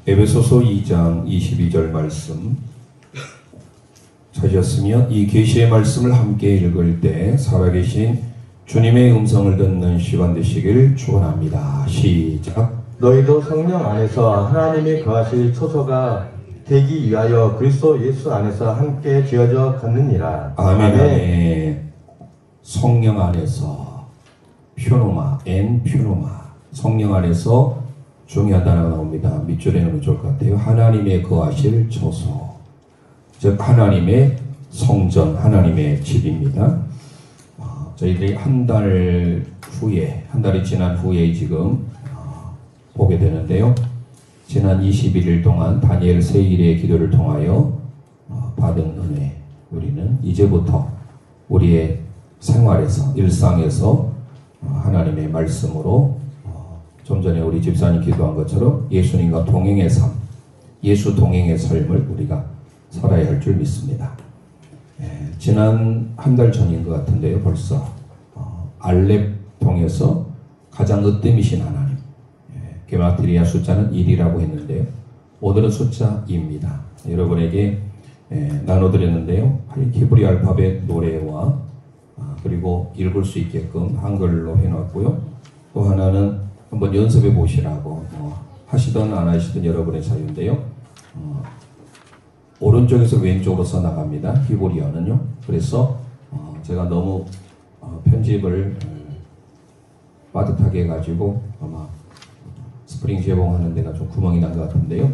에베소서 2장 22절 말씀 찾으셨으면 이 계시의 말씀을 함께 읽을 때 살아계신 주님의 음성을 듣는 시간 되시길 축원합니다. 시작. 너희도 성령 안에서 하나님이 거하실 초소가 되기 위하여 그리스도 예수 안에서 함께 지어져 갔느니라. 아멘. 성령 안에서 퓨노마, 퓨노마. 성령 안에서 중요한 단어가 나옵니다. 밑줄에 넣으면 좋을 것 같아요. 하나님의 거하실 초소. 즉 하나님의 성전, 하나님의 집입니다. 저희들이 한 달이 지난 후에 지금 보게 되는데요. 지난 21일 동안 다니엘 세일의 기도를 통하여 받은 은혜, 우리는 이제부터 우리의 생활에서, 일상에서 하나님의 말씀으로 좀 전에 우리 집사님 기도한 것처럼 예수님과 동행의 삶, 예수 동행의 삶을 우리가 살아야 할 줄 믿습니다. 지난 한 달 전인 것 같은데요. 벌써 알렙동에서 가장 으뜸이신 하나님, 게마트리아 숫자는 1이라고 했는데요. 오늘은 숫자 2입니다. 여러분에게 나눠드렸는데요. 히브리 알파벳 노래와 그리고 읽을 수 있게끔 한글로 해놨고요. 또 하나는 한번 연습해 보시라고 하시든 안 하시든 여러분의 자유인데요. 오른쪽에서 왼쪽으로 써나갑니다. 히브리어는요. 그래서 제가 너무 편집을 빠듯하게 해가지고 아마 스프링 개봉하는 데가 좀 구멍이 난 것 같은데요.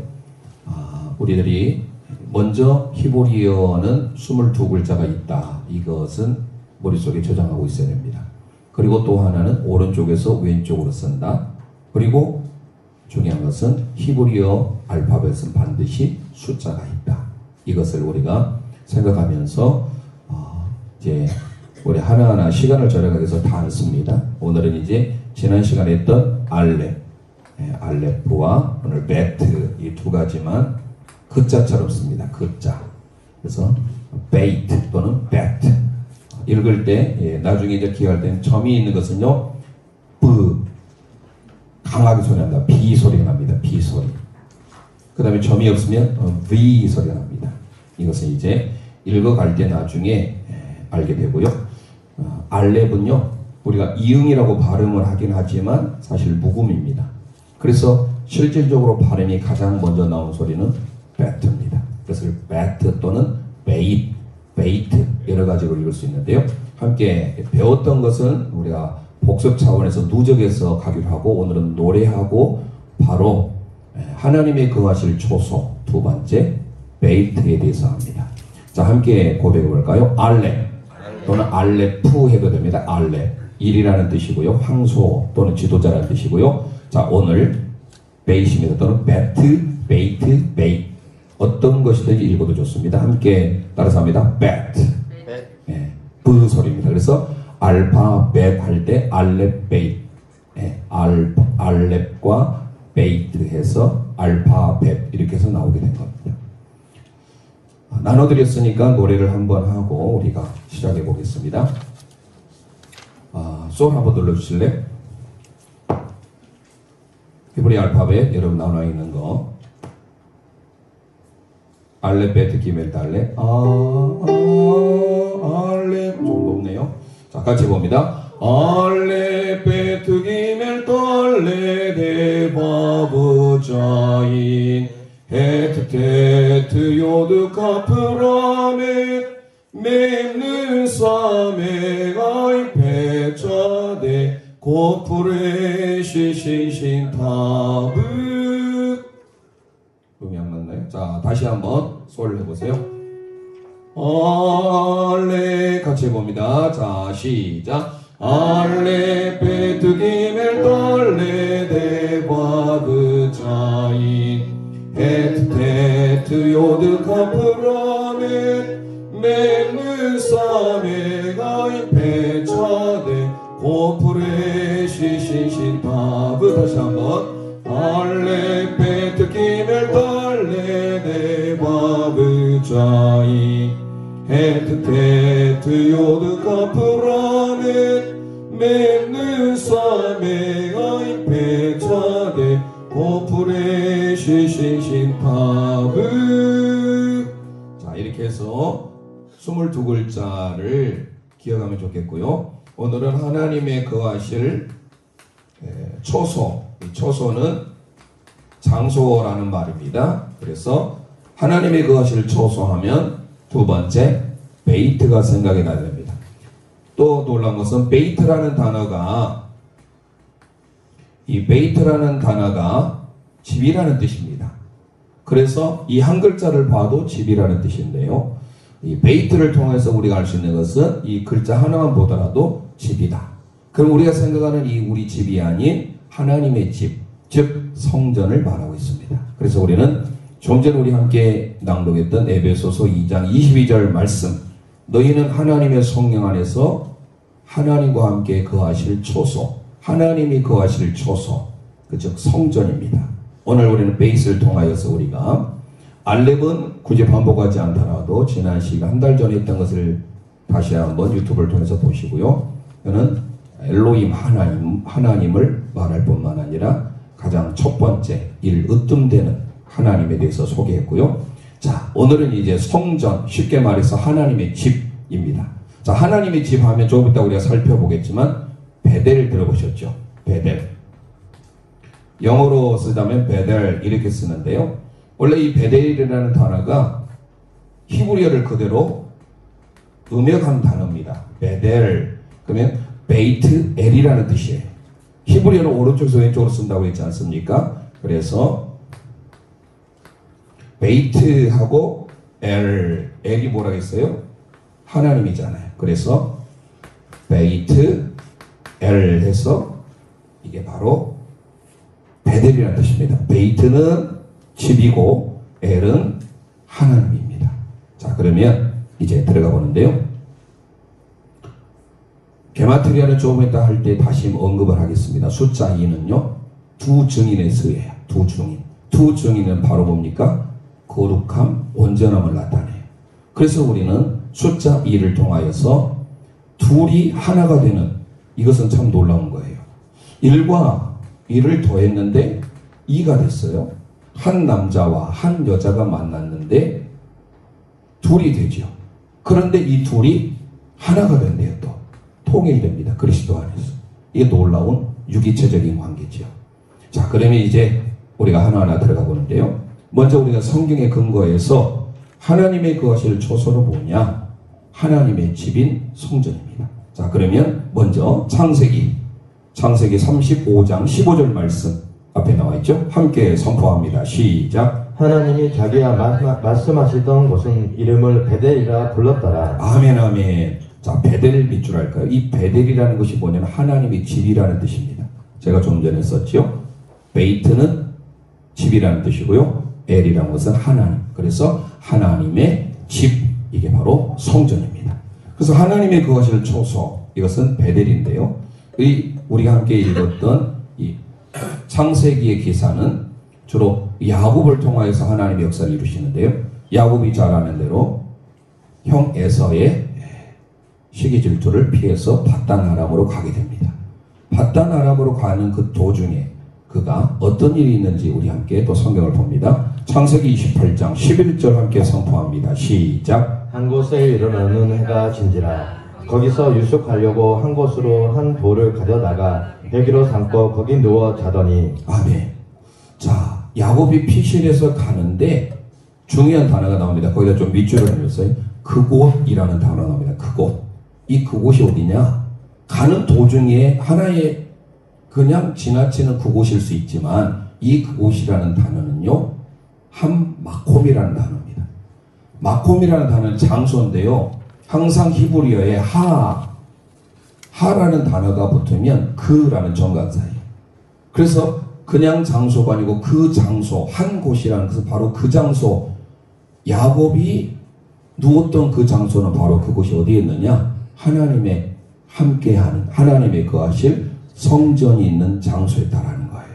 우리들이 먼저 히브리어는 22글자가 있다. 이것은 머릿속에 저장하고 있어야 됩니다. 그리고 또 하나는 오른쪽에서 왼쪽으로 쓴다. 그리고 중요한 것은 히브리어 알파벳은 반드시 숫자가 있다. 이것을 우리가 생각하면서 이제 우리 하나하나 시간을 절약하기 위해서 다 안 씁니다. 오늘은 이제 지난 시간에 했던 알렙과 오늘 베트 이 두 가지만 그자처럼 씁니다. 그자. 그래서 베이트 또는 베트 읽을 때 나중에 이제 기억할 때는 점이 있는 것은요 강하게 소리 납니다. B 소리가 납니다. B 소리. 그 다음에 점이 없으면 V 소리가 납니다. 이것은 이제 읽어갈 때 나중에 알게 되고요. 알렙은요 우리가 이응이라고 발음을 하긴 하지만 사실 묵음입니다. 그래서 실질적으로 발음이 가장 먼저 나온 소리는 베트입니다. 그래서 베트 또는 베이트 여러 가지로 읽을 수 있는데요. 함께 배웠던 것은 우리가 복습 차원에서 누적해서 가기로 하고 오늘은 노래하고 바로 하나님의 거하실 초소 두 번째 베이트에 대해서 합니다. 자, 함께 고백해 볼까요? 알렙 또는 알렙프 해도 됩니다. 알렙 1이라는 뜻이고요. 황소 또는 지도자라는 뜻이고요. 자, 오늘 베이트입니다. 또는 베이트 어떤 것이든지 읽어도 좋습니다. 함께 따라서 합니다. 베트 브 소리입니다. 그래서 알파벳 할 때 알렙 베이트 알렙과 베이트 해서 알파벳 이렇게 해서 나오게 된 겁니다. 나눠드렸으니까 노래를 한번 하고 우리가 시작해 보겠습니다. 솔 한번 눌러주실래요? 히브리 알파벳 여러분 나눠 있는 거 알렙 베트 기멜 달렙 알렙 좀 높네요. 자, 같이 봅니다. 알렙 베트 기멜 달렙 데바브자인 헤트 테트 요드 카프라메 mem는 사메가이 페자데 고프레 시신신 타브 음이 안 맞나요? 자, 다시 한번 솔 해보세요. 알레 같이 해봅니다. 자, 시작. 알레 베트 기멜 달레 데바브자인 헤트 테트 요드 카프라메 mem는 사메가이 페자데 고프레 시신신 타브 다시 한번 알레 베트 기멜 달레 데바브자이 헤트 테트 요드 카프라메 mem는 사메가이 페자데 고프레 시시시파브. 자, 이렇게 해서 22글자를 기억하면 좋겠고요. 오늘은 하나님의 거하실 초소. 이 초소는 장소라는 말입니다. 그래서 하나님의 거하실 초소 하면 두 번째 베이트가 생각이 나야 됩니다. 또 놀라운 것은 베이트라는 단어가 집이라는 뜻입니다. 그래서 이 한 글자를 봐도 집이라는 뜻인데요. 이 베이트를 통해서 우리가 알 수 있는 것은 이 글자 하나만 보더라도 집이다. 그럼 우리가 생각하는 이 우리 집이 아닌 하나님의 집, 즉 성전을 말하고 있습니다. 그래서 우리는 좀 전에 우리 함께 낭독했던 에베소서 2장 22절 말씀, 너희는 하나님의 성령 안에서 하나님과 함께 거하실 초소, 하나님이 거하실 초소, 즉 성전입니다. 오늘 우리는 베이스를 통하여서 우리가 알렙은 굳이 반복하지 않더라도 지난 시간 한 달 전에 했던 것을 다시 한번 유튜브를 통해서 보시고요. 저는 엘로힘 하나님을 말할 뿐만 아니라 가장 첫 번째 으뜸되는 하나님에 대해서 소개했고요. 자, 오늘은 이제 성전, 쉽게 말해서 하나님의 집입니다. 자, 하나님의 집 하면 조금 이따 우리가 살펴보겠지만 베델을 들어보셨죠? 베델. 영어로 쓰자면 베델 이렇게 쓰는데요. 원래 이 베델이라는 단어가 히브리어를 그대로 음역한 단어입니다. 베델. 그러면 베이트 엘이라는 뜻이에요. 히브리어는 오른쪽에서 왼쪽으로 쓴다고 했지 않습니까? 그래서 베이트하고 엘이 뭐라고 했어요? 하나님이잖아요. 그래서 베이트 엘 해서 이게 바로 베델이라는 뜻입니다. 베이트는 집이고 엘은 하나님입니다. 자, 그러면 이제 들어가 보는데요. 게마트리아는 조금 이따 할 때 다시 언급을 하겠습니다. 숫자 2는요. 두 증인의 수예요. 두 증인. 두 증인은 바로 뭡니까? 거룩함, 온전함을 나타내요. 그래서 우리는 숫자 2를 통하여서 둘이 하나가 되는, 이것은 참 놀라운 거예요. 1과 1을 더했는데 2가 됐어요. 한 남자와 한 여자가 만났는데 둘이 되죠. 그런데 이 둘이 하나가 된대요. 또 통일됩니다. 그리스도 안에서. 이게 놀라운 유기체적인 관계죠. 자, 그러면 이제 우리가 하나하나 들어가 보는데요. 먼저 우리가 성경의 근거에서 하나님의 거하실 초소는 뭐냐? 하나님의 집인 성전입니다. 자, 그러면 먼저 창세기 35장 15절 말씀 앞에 나와 있죠? 함께 선포합니다. 시작. 하나님이 자기가 말씀하시던 곳은 이름을 베델이라 불렀더라. 아멘, 아멘. 자, 베델 밑줄 할까요? 이 베델이라는 것이 뭐냐면 하나님의 집이라는 뜻입니다. 제가 좀 전에 썼죠? 베이트는 집이라는 뜻이고요. 엘이라는 것은 하나님. 그래서 하나님의 집, 이게 바로 성전입니다. 그래서 하나님의 거하실 초소, 이것은 베델인데요. 우리가 함께 읽었던 이 창세기의 기사는 주로 야곱을 통하여서 하나님의 역사를 이루시는데요. 야곱이 잘 아는 대로 형 에서의 시기 질투를 피해서 밧단 아람으로 가게 됩니다. 밧단 아람으로 가는 그 도중에 그가 어떤 일이 있는지 우리 함께 또 성경을 봅니다. 창세기 28장 11절 함께 선포합니다. 시작. 한 곳에 이르러는 해가 진지라. 거기서 유숙하려고 한 곳으로 한 돌을 가져다가 베개로 삼고 거기 누워 자더니. 아멘. 자, 야곱이 피실에서 가는데 중요한 단어가 나옵니다. 거기다 좀 밑줄을 해줬어요. 그곳이라는 단어가 나옵니다. 그곳. 이 그곳이 어디냐? 가는 도중에 하나의 그냥 지나치는 그곳일 수 있지만 이 그곳이라는 단어는요, 함마콤이라는 단어입니다. 마콤이라는 단어는 장소인데요. 항상 히브리어에 하라는 단어가 붙으면 그라는 정관사예요. 그래서 그냥 장소가 아니고 그 장소, 한 곳이라는 것은 바로 그 장소. 야곱이 누웠던 그 장소는 바로 그곳이 어디에 있느냐? 하나님의 함께하는, 하나님의 거하실 성전이 있는 장소였다라는 거예요.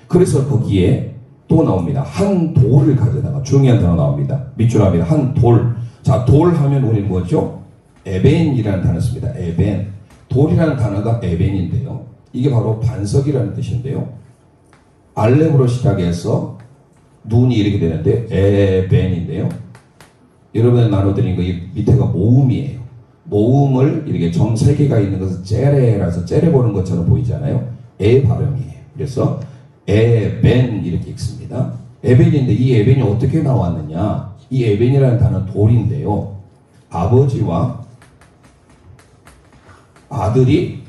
그래서 거기에 또 나옵니다. 한 돌을 가져다가, 중요한 단어 나옵니다. 밑줄 합니다. 한 돌. 자, 돌 하면 우리는 뭐죠? 에벤이라는 단어 씁니다. 에벤. 돌이라는 단어가 에벤인데요. 이게 바로 반석이라는 뜻인데요. 알렙으로 시작해서 눈이 이렇게 되는데 에벤인데요. 여러분에 나눠드린 거 이 밑에가 모음이에요. 모음을 이렇게 점 3개가 있는 것은 째레라서 째레 보는 것처럼 보이잖아요. 에 발음이에요. 그래서 에벤 이렇게 읽습니다. 에벤인데 이 에벤이 어떻게 나왔느냐? 이 에벤이라는 단어는 돌인데요. 아버지와 아들이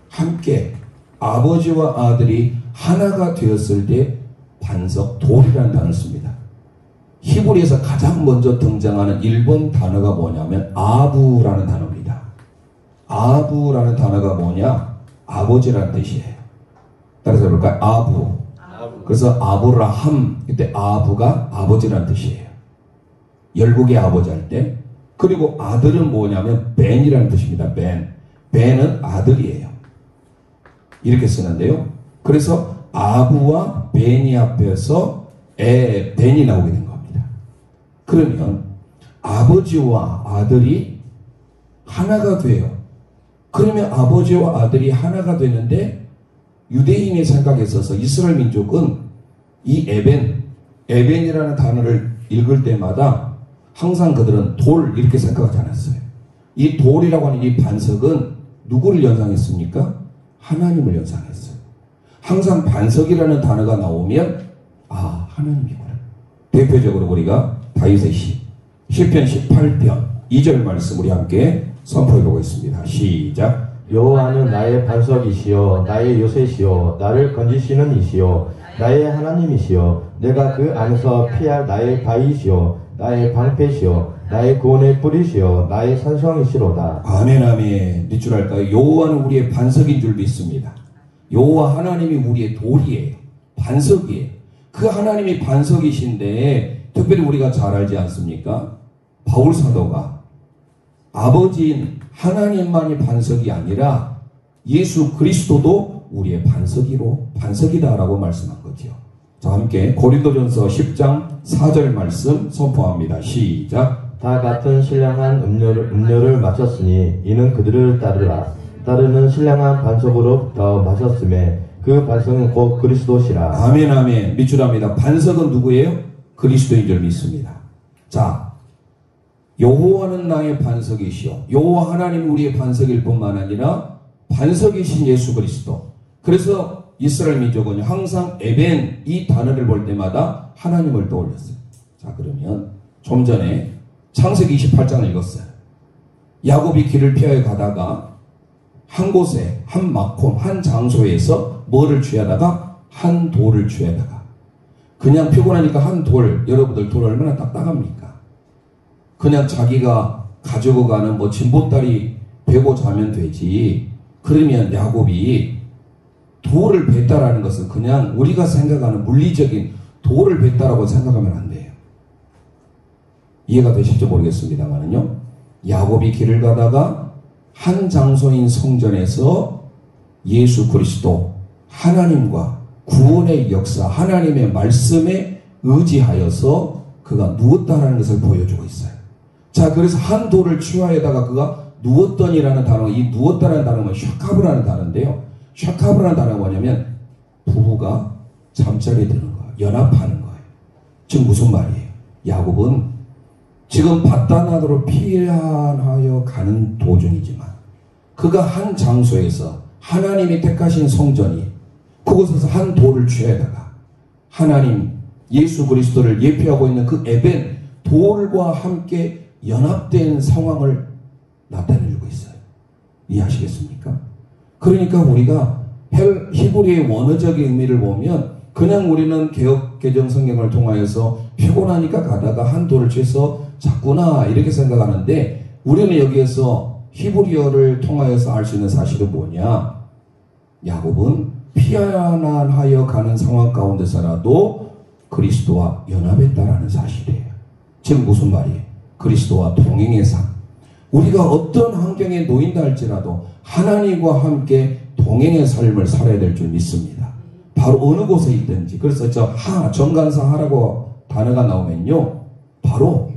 함께 아버지와 아들이 하나가 되었을 때 반석 돌이라는 단어를 씁니다. 히브리에서 가장 먼저 등장하는 1번 단어가 뭐냐면 아부라는 단어입니다. 아부라는 단어가 뭐냐? 아버지라는 뜻이에요. 따라서 볼까요? 아부. 그래서 아브라함, 이때 아부가 아버지라는 뜻이에요. 열국의 아버지 할 때. 그리고 아들은 뭐냐면 벤이라는 뜻입니다. 벤은 아들이에요. 이렇게 쓰는데요. 그래서 아부와 벤이 앞에서 벤이 나오게 된 겁니다. 그러면 아버지와 아들이 하나가 돼요. 그러면 아버지와 아들이 하나가 되는데 유대인의 생각에 있어서 이스라엘 민족은 이 에벤이라는 단어를 읽을 때마다 항상 그들은 돌 이렇게 생각하지 않았어요. 이 돌이라고 하는 이 반석은 누구를 연상했습니까? 하나님을 연상했어요. 항상 반석이라는 단어가 나오면 하나님이구나. 대표적으로 우리가 다윗의 시편 18편 2절 말씀 우리 함께 선포해 보겠습니다. 시작. 여호와는 나의 반석이시요 나의 요새시요 나를 건지시는 이시요 나의 하나님이시요 내가 그 안에서 피할 나의 바위시요 나의 방패시요 나의 구원의 뿌리시요 나의 산성이시로다. 아멘 아멘. 밑줄 할까요? 여호와는 우리의 반석인 줄 믿습니다. 여호와 하나님이 우리의 돌이에요. 반석이에요. 그 하나님이 반석이신데 특별히 우리가 잘 알지 않습니까? 바울 사도가 아버지인 하나님만이 반석이 아니라 예수 그리스도도 우리의 반석이다라고 말씀한 거죠. 자, 함께 고린도전서 10장 4절 말씀 선포합니다. 시작. 다 같은 신령한 음료를 마셨으니 이는 그들을 따르는 신령한 반석으로부터 마셨음에 그 반석은 곧 그리스도시라. 아멘 아멘. 밑줄합니다. 반석은 누구예요? 그리스도인 줄 믿습니다. 자, 여호와는 나의 반석이시오. 여호와 하나님 우리의 반석일 뿐만 아니라 반석이신 예수 그리스도. 그래서 이스라엘 민족은 항상 에벤 이 단어를 볼 때마다 하나님을 떠올렸어요. 자, 그러면 좀 전에 창세기 28장을 읽었어요. 야곱이 길을 피하여 가다가 한 곳에 한 장소에서 뭐를 취하다가 한 돌을 취하다가 그냥 피곤하니까 한 돌, 여러분들 돌 얼마나 딱딱합니까? 그냥 자기가 가지고 가는 진보다리 베고 자면 되지. 그러면 야곱이 돌을 뱉다라는 것은 그냥 우리가 생각하는 물리적인 돌을 뱉다라고 생각하면 안 돼요. 이해가 되실지 모르겠습니다만은요. 야곱이 길을 가다가 한 장소인 성전에서 예수 그리스도 하나님과 구원의 역사 하나님의 말씀에 의지하여서 그가 누웠다라는 것을 보여주고 있어요. 자, 그래서 한 돌을 취하에다가 그가 누웠더니라는 단어가 이 누웠다라는 단어는 샤카브라는 단어인데요. 샤카브라는 단어가 뭐냐면 부부가 잠자리에 드는 거예요. 연합하는 거예요. 지금 무슨 말이에요? 야곱은 지금 바다나도로 피난하여 가는 도중이지만 그가 한 장소에서 하나님이 택하신 성전이 그곳에서 한 돌을 취해다가 하나님 예수 그리스도를 예표하고 있는 그 에벤 돌과 함께 연합된 상황을 나타내고 있어요. 이해하시겠습니까? 그러니까 우리가 히브리의 원어적인 의미를 보면 그냥 우리는 개혁개정 성경을 통하여서 피곤하니까 가다가 한 돌을 취해서 잤구나 이렇게 생각하는데 우리는 여기에서 히브리어를 통하여서 알 수 있는 사실은 뭐냐? 야곱은 피난하여 가는 상황 가운데서라도 그리스도와 연합했다라는 사실이에요. 지금 무슨 말이에요? 그리스도와 동행의 삶. 우리가 어떤 환경에 놓인다 할지라도 하나님과 함께 동행의 삶을 살아야 될 줄 믿습니다. 바로 어느 곳에 있든지. 그래서 정관사 하라고 단어가 나오면요. 바로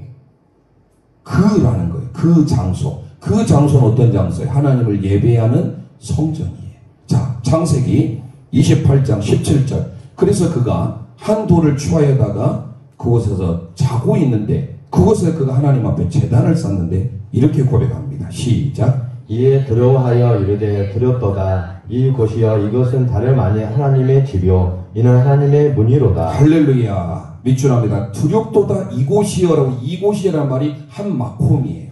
그라는 거예요. 그 장소. 그 장소는 어떤 장소예요? 하나님을 예배하는 성전이에요. 자, 창세기 28장 17절. 그래서 그가 한 돌을 취하여다가 그곳에서 자고 있는데 그곳에 그가 하나님 앞에 제단을 쌓는데 이렇게 고백합니다. 시작. 이에 두려워하여 이르되 두렵도다. 이 곳이여 이것은 다름 아니 하나님의 집이요 이는 하나님의 문이로다. 할렐루야. 밑줄합니다. 두렵도다 이곳이여라고 이곳이란 말이 한 마콤이에요.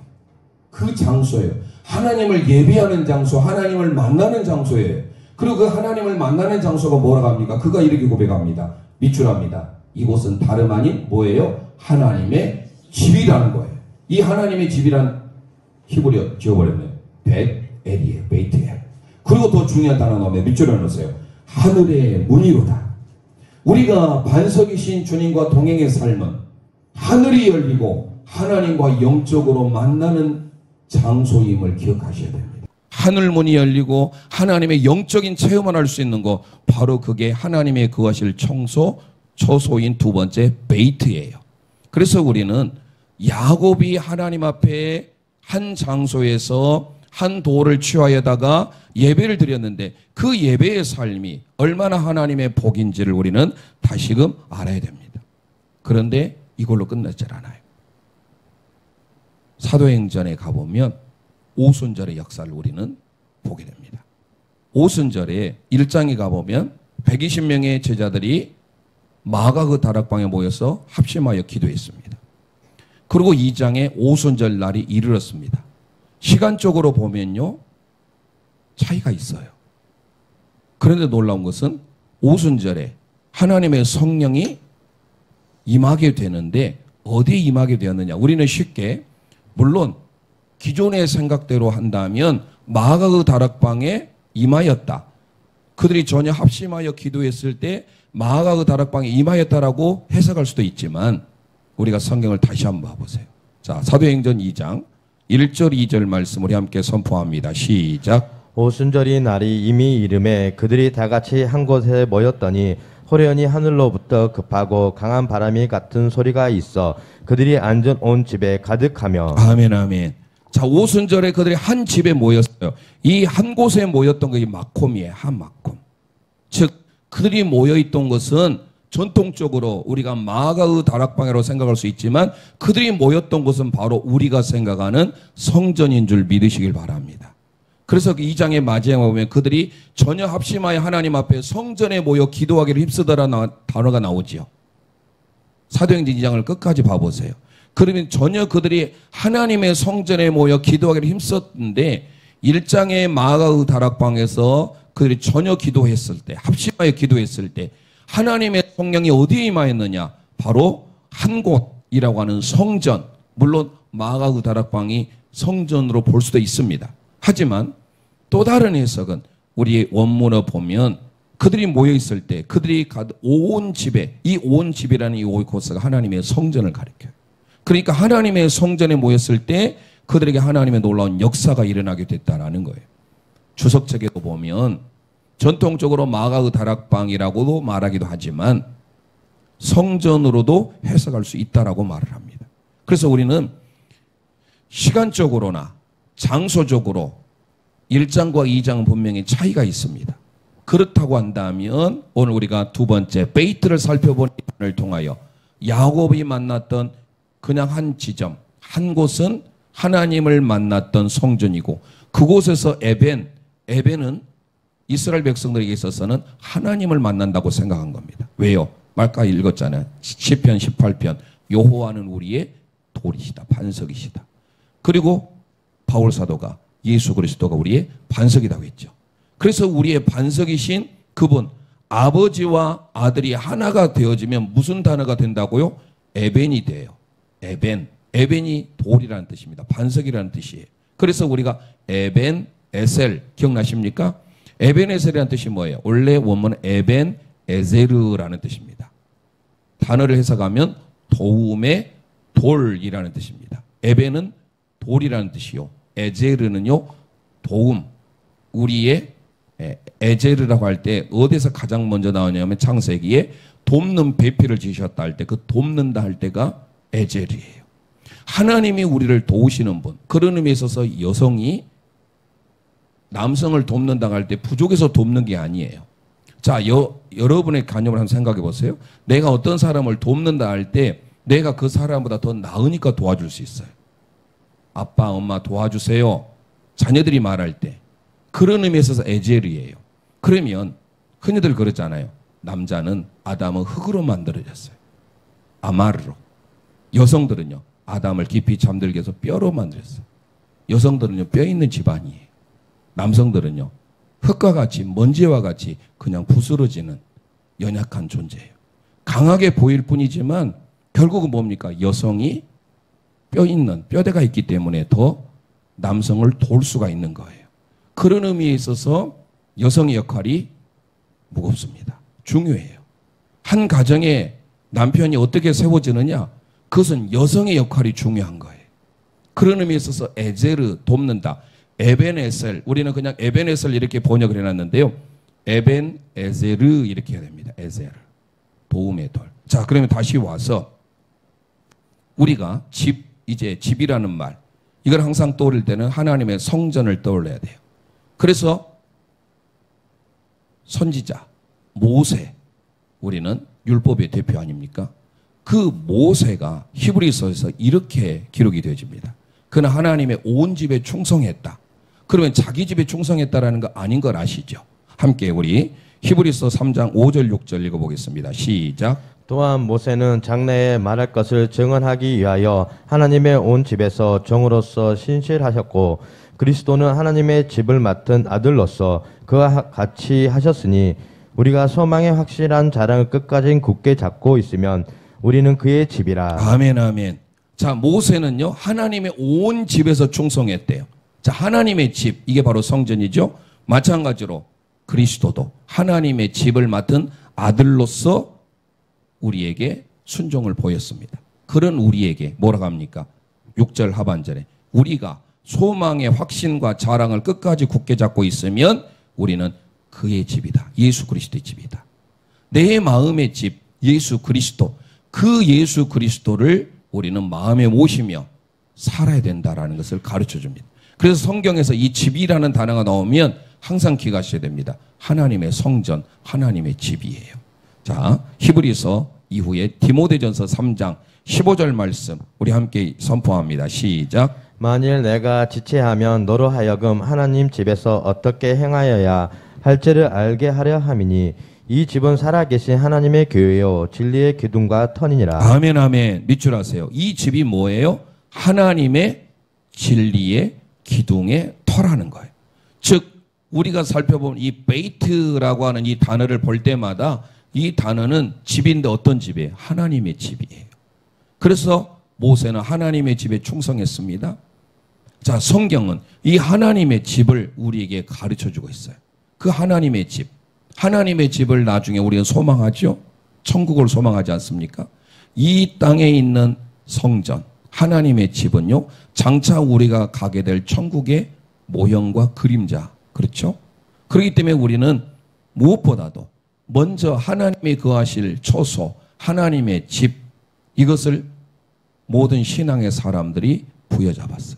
그 장소예요. 하나님을 예배하는 장소, 하나님을 만나는 장소예요. 그리고 그 하나님을 만나는 장소가 뭐라고 합니까? 그가 이렇게 고백합니다. 밑줄합니다. 이곳은 다름 아닌 뭐예요? 하나님의 집이라는 거예요. 이 하나님의 집이란 히브리어 지어버렸네요. 벳엘이에요. 베이트엘. 그리고 더 중요한 단어 넣으면 밑줄을 넣으세요. 하늘의 문이로다. 우리가 반석이신 주님과 동행의 삶은 하늘이 열리고 하나님과 영적으로 만나는 장소임을 기억하셔야 됩니다. 하늘문이 열리고 하나님의 영적인 체험을 할 수 있는 거 바로 그게 하나님의 거하실 처소인 두 번째 베이트예요. 그래서 우리는 야곱이 하나님 앞에 한 장소에서 한 돌을 취하여다가 예배를 드렸는데 그 예배의 삶이 얼마나 하나님의 복인지를 우리는 다시금 알아야 됩니다. 그런데 이걸로 끝나질 않아요. 사도행전에 가보면 오순절의 역사를 우리는 보게 됩니다. 오순절에 1장에 가보면 120명의 제자들이 마가 다락방에 모여서 합심하여 기도했습니다. 그리고 2장에 오순절 날이 이르렀습니다. 시간적으로 보면요 차이가 있어요. 그런데 놀라운 것은 오순절에 하나님의 성령이 임하게 되는데 어디에 임하게 되었느냐. 우리는 쉽게 물론 기존의 생각대로 한다면 마가 다락방에 임하였다. 그들이 전혀 합심하여 기도했을 때 마가 다락방에 임하였다라고 해석할 수도 있지만 우리가 성경을 다시 한번 봐보세요. 자, 사도행전 2장 1절 2절 말씀 우리 함께 선포합니다. 시작. 오순절이 날이 이미 이름에 그들이 다 같이 한 곳에 모였더니 호련히 하늘로부터 급하고 강한 바람이 같은 소리가 있어 그들이 앉은 온 집에 가득하며. 아멘 아멘. 자, 오순절에 그들이 한 집에 모였어요. 이 한 곳에 모였던 것이 마콤이에요. 한 마콤. 즉 그들이 모여있던 것은 전통적으로 우리가 마가의 다락방이라고 생각할 수 있지만 그들이 모였던 것은 바로 우리가 생각하는 성전인 줄 믿으시길 바랍니다. 그래서 그 2장의 마지막에 보면 그들이 전혀 합심하여 하나님 앞에 성전에 모여 기도하기를 힘쓰더라는 단어가 나오지요. 사도행전 2장을 끝까지 봐보세요. 그러면 전혀 그들이 하나님의 성전에 모여 기도하기를 힘썼는데 1장의 마가의 다락방에서 그들이 전혀 기도했을 때 합심하여 기도했을 때 하나님의 성령이 어디에 임하였느냐? 바로 한 곳이라고 하는 성전. 물론 마가의 다락방이 성전으로 볼 수도 있습니다. 하지만 또 다른 해석은 우리 원문을 보면 그들이 모여있을 때 그들이 온 집에 이 온 집이라는 이 오이코스가 하나님의 성전을 가리켜요. 그러니까 하나님의 성전에 모였을 때 그들에게 하나님의 놀라운 역사가 일어나게 됐다는 거예요. 주석책에도 보면 전통적으로 마가의 다락방이라고도 말하기도 하지만 성전으로도 해석할 수 있다라고 말을 합니다. 그래서 우리는 시간적으로나 장소적으로 1장과 2장은 분명히 차이가 있습니다. 그렇다고 한다면 오늘 우리가 두 번째 베이트를 살펴보는 을 통하여 야곱이 만났던 그냥 한 지점, 한 곳은 하나님을 만났던 성전이고 그곳에서 에벤은 이스라엘 백성들에게 있어서는 하나님을 만난다고 생각한 겁니다. 왜요? 말까 읽었잖아요. 시편 18편 여호와는 우리의 돌이시다. 반석이시다. 그리고 바울 사도가 예수 그리스도가 우리의 반석이라고 했죠. 그래서 우리의 반석이신 그분 아버지와 아들이 하나가 되어지면 무슨 단어가 된다고요? 에벤이 돼요. 에벤이 돌이라는 뜻입니다. 반석이라는 뜻이에요. 그래서 우리가 에벤 에셀 기억나십니까? 에벤 에셀이라는 뜻이 뭐예요? 원래 원문은 에벤 에제르라는 뜻입니다. 단어를 해석하면 도움의 돌이라는 뜻입니다. 에벤은 돌이라는 뜻이요. 에제르는요 도움. 우리의 에제르라고 할 때 어디서 가장 먼저 나오냐면 창세기에 돕는 배필을 지으셨다 할 때 그 돕는다 할 때가 에제르예요. 하나님이 우리를 도우시는 분. 그런 의미에 있어서 여성이 남성을 돕는다 할 때 부족해서 돕는 게 아니에요. 자, 여러분의 개념을 한번 생각해 보세요. 내가 어떤 사람을 돕는다 할 때 내가 그 사람보다 더 나으니까 도와줄 수 있어요. 아빠, 엄마 도와주세요. 자녀들이 말할 때. 그런 의미에 있어서 에젤이에요. 그러면 흔히들 그러잖아요. 남자는 아담은 흙으로 만들어졌어요. 아마르로. 여성들은요. 아담을 깊이 잠들게 해서 뼈로 만들었어요. 여성들은요. 뼈 있는 집안이에요. 남성들은요. 흙과 같이 먼지와 같이 그냥 부스러지는 연약한 존재예요. 강하게 보일 뿐이지만 결국은 뭡니까? 여성이 뼈 있는 뼈대가 있기 때문에 더 남성을 도울 수가 있는 거예요. 그런 의미에 있어서 여성의 역할이 무겁습니다. 중요해요. 한 가정에 남편이 어떻게 세워지느냐? 그것은 여성의 역할이 중요한 거예요. 그런 의미에 있어서 에제르 돕는다. 에벤에셀 우리는 그냥 에벤에셀 이렇게 번역을 해놨는데요. 에벤에제르 이렇게 해야 됩니다. 에제르 도움의 돌. 자, 그러면 다시 와서 우리가 이제 집이라는 말 이걸 항상 떠올릴 때는 하나님의 성전을 떠올려야 돼요. 그래서 선지자 모세 우리는 율법의 대표 아닙니까? 그 모세가 히브리서에서 이렇게 기록이 되어집니다. 그는 하나님의 온 집에 충성했다. 그러면 자기 집에 충성했다라는 거 아닌 걸 아시죠? 함께 우리 히브리서 3장 5절 6절 읽어보겠습니다. 시작. 또한 모세는 장래에 말할 것을 증언하기 위하여 하나님의 온 집에서 종으로서 신실하셨고 그리스도는 하나님의 집을 맡은 아들로서 그와 같이 하셨으니 우리가 소망의 확실한 자랑을 끝까지 굳게 잡고 있으면 우리는 그의 집이라. 아멘 아멘. 자, 모세는요 하나님의 온 집에서 충성했대요. 자, 하나님의 집 이게 바로 성전이죠. 마찬가지로 그리스도도 하나님의 집을 맡은 아들로서 우리에게 순종을 보였습니다. 그런 우리에게 뭐라고 합니까? 6절 하반절에 우리가 소망의 확신과 자랑을 끝까지 굳게 잡고 있으면 우리는 그의 집이다. 예수 그리스도의 집이다. 내 마음의 집 예수 그리스도 그 예수 그리스도를 우리는 마음에 모시며 살아야 된다라는 것을 가르쳐 줍니다. 그래서 성경에서 이 집이라는 단어가 나오면 항상 기억하셔야 됩니다. 하나님의 성전, 하나님의 집이에요. 자, 히브리서 이후에 디모데전서 3장 15절 말씀 우리 함께 선포합니다. 시작. 만일 내가 지체하면 너로 하여금 하나님 집에서 어떻게 행하여야 할지를 알게 하려 함이니 이 집은 살아계신 하나님의 교회요 진리의 기둥과 터니니라. 아멘 아멘. 밑줄 하세요. 이 집이 뭐예요? 하나님의 진리의 기둥의 터라는 거예요. 즉 우리가 살펴보면 이 베이트라고 하는 이 단어를 볼 때마다 이 단어는 집인데 어떤 집이에요? 하나님의 집이에요. 그래서 모세는 하나님의 집에 충성했습니다. 자, 성경은 이 하나님의 집을 우리에게 가르쳐주고 있어요. 그 하나님의 집, 하나님의 집을 나중에 우리는 소망하죠. 천국을 소망하지 않습니까? 이 땅에 있는 성전, 하나님의 집은요, 장차 우리가 가게 될 천국의 모형과 그림자, 그렇죠? 그렇기 때문에 우리는 무엇보다도 먼저 하나님이 거하실 처소, 하나님의 집, 이것을 모든 신앙의 사람들이 부여잡았어요.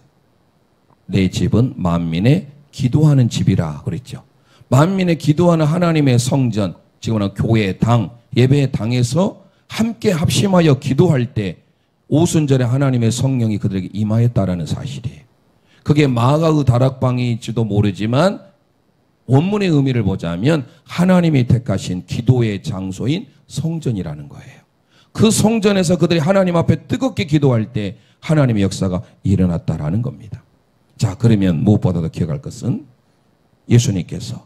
내 집은 만민의 기도하는 집이라 그랬죠. 만민의 기도하는 하나님의 성전, 지금은 교회의 당, 예배의 당에서 함께 합심하여 기도할 때 오순절에 하나님의 성령이 그들에게 임하였다라는 사실이에요. 그게 마가의 다락방일지도 모르지만 원문의 의미를 보자면 하나님이 택하신 기도의 장소인 성전이라는 거예요. 그 성전에서 그들이 하나님 앞에 뜨겁게 기도할 때 하나님의 역사가 일어났다라는 겁니다. 자, 그러면 무엇보다도 기억할 것은 예수님께서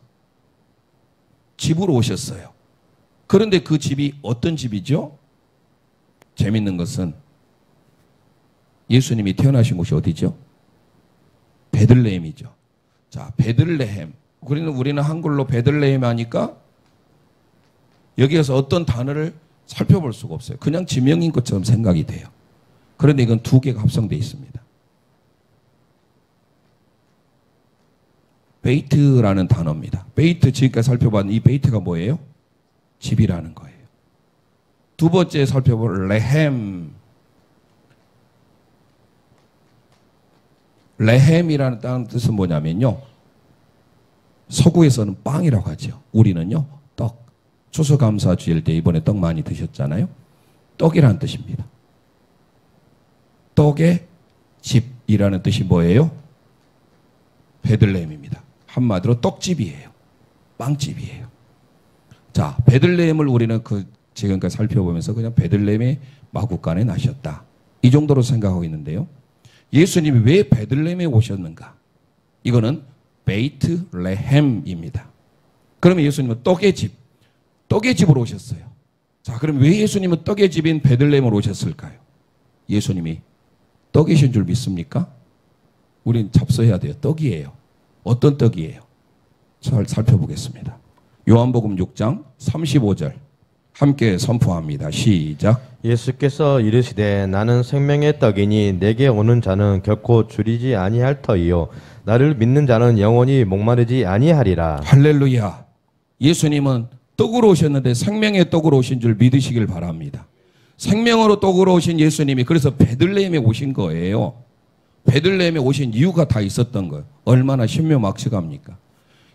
집으로 오셨어요. 그런데 그 집이 어떤 집이죠? 재밌는 것은 예수님이 태어나신 곳이 어디죠? 베들레헴이죠. 자, 베들레헴. 우리는 한글로 베들레헴 하니까 여기에서 어떤 단어를 살펴볼 수가 없어요. 그냥 지명인 것처럼 생각이 돼요. 그런데 이건 두 개가 합성되어 있습니다. 베이트라는 단어입니다. 베이트 지금까지 살펴봤는 이 베이트가 뭐예요? 집이라는 거예요. 두 번째 살펴볼 레헴. 레헴이라는 다른 뜻은 뭐냐면요. 서구에서는 빵이라고 하죠. 우리는요, 떡. 추수감사 주일 때 이번에 떡 많이 드셨잖아요. 떡이라는 뜻입니다. 떡의 집이라는 뜻이 뭐예요? 베들레헴입니다. 한마디로 떡집이에요. 빵집이에요. 자, 베들레헴을 우리는 지금까지 살펴보면서 그냥 베들레헴의 마구간에 나셨다. 이 정도로 생각하고 있는데요. 예수님이 왜 베들레헴에 오셨는가? 이거는 베이트레헴입니다. 그러면 예수님은 떡의 집으로 오셨어요. 자, 그럼 왜 예수님은 떡의 집인 베들레헴으로 오셨을까요? 예수님이 떡이신 줄 믿습니까? 우린 잡숴야 돼요. 떡이에요. 어떤 떡이에요? 잘 살펴보겠습니다. 요한복음 6장 35절 함께 선포합니다. 시작. 예수께서 이르시되 나는 생명의 떡이니 내게 오는 자는 결코 줄이지 아니할 터이요 나를 믿는 자는 영원히 목마르지 아니하리라. 할렐루야. 예수님은 떡으로 오셨는데 생명의 떡으로 오신 줄 믿으시길 바랍니다. 생명으로 떡으로 오신 예수님이 그래서 베들레헴에 오신 거예요. 베들레헴에 오신 이유가 다 있었던 거예요. 얼마나 신묘막측합니까?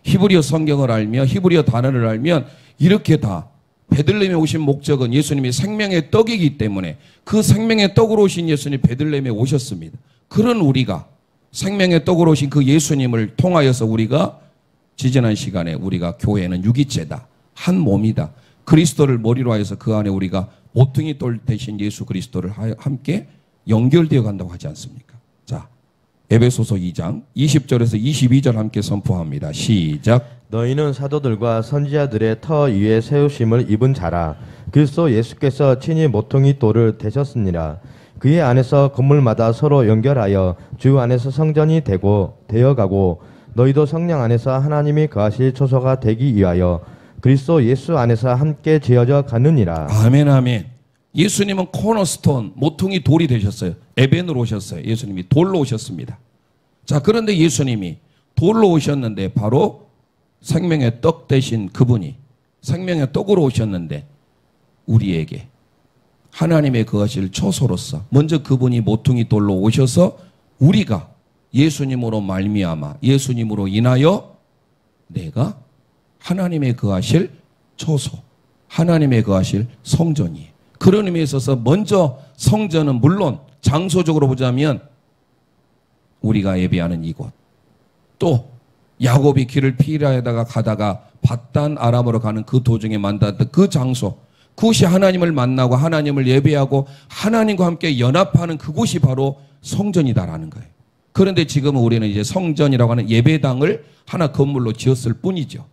히브리어 성경을 알며 히브리어 단어를 알면 이렇게 다 베들레헴에 오신 목적은 예수님이 생명의 떡이기 때문에 그 생명의 떡으로 오신 예수님이 베들레헴에 오셨습니다. 그런 우리가 생명의 떡으로 오신 그 예수님을 통하여서 우리가 지지난 시간에 우리가 교회는 유기체다. 한 몸이다. 그리스도를 머리로 하여서 그 안에 우리가 모퉁이 돌 대신 예수 그리스도를 함께 연결되어 간다고 하지 않습니까? 자, 에베소서 2장 20절에서 22절 함께 선포합니다. 시작. 너희는 사도들과 선지자들의 터 위에 세우심을 입은 자라. 그리스도 예수께서 친히 모퉁이 돌을 대셨느니라. 그의 안에서 건물마다 서로 연결하여 주 안에서 성전이 되어가고 너희도 성령 안에서 하나님이 거하실 초소가 되기 위하여 그리스도 예수 안에서 함께 지어져 가느니라. 아멘 아멘. 예수님은 코너스톤 모퉁이 돌이 되셨어요. 에벤으로 오셨어요. 예수님이 돌로 오셨습니다. 자, 그런데 예수님이 돌로 오셨는데 바로 생명의 떡 대신 그분이 생명의 떡으로 오셨는데 우리에게 하나님의 거하실 초소로서 먼저 그분이 모퉁이 돌로 오셔서 우리가 예수님으로 말미암아 예수님으로 인하여 내가 하나님의 거하실 초소, 하나님의 거하실 성전이에요. 그런 의미에 있어서 먼저 성전은 물론 장소적으로 보자면 우리가 예배하는 이곳, 또 야곱이 길을 피라에다가 가다가 밧단 아람으로 가는 그 도중에 만났던 그 장소, 그곳이 하나님을 만나고 하나님을 예배하고 하나님과 함께 연합하는 그곳이 바로 성전이다라는 거예요. 그런데 지금은 우리는 이제 성전이라고 하는 예배당을 하나 건물로 지었을 뿐이죠.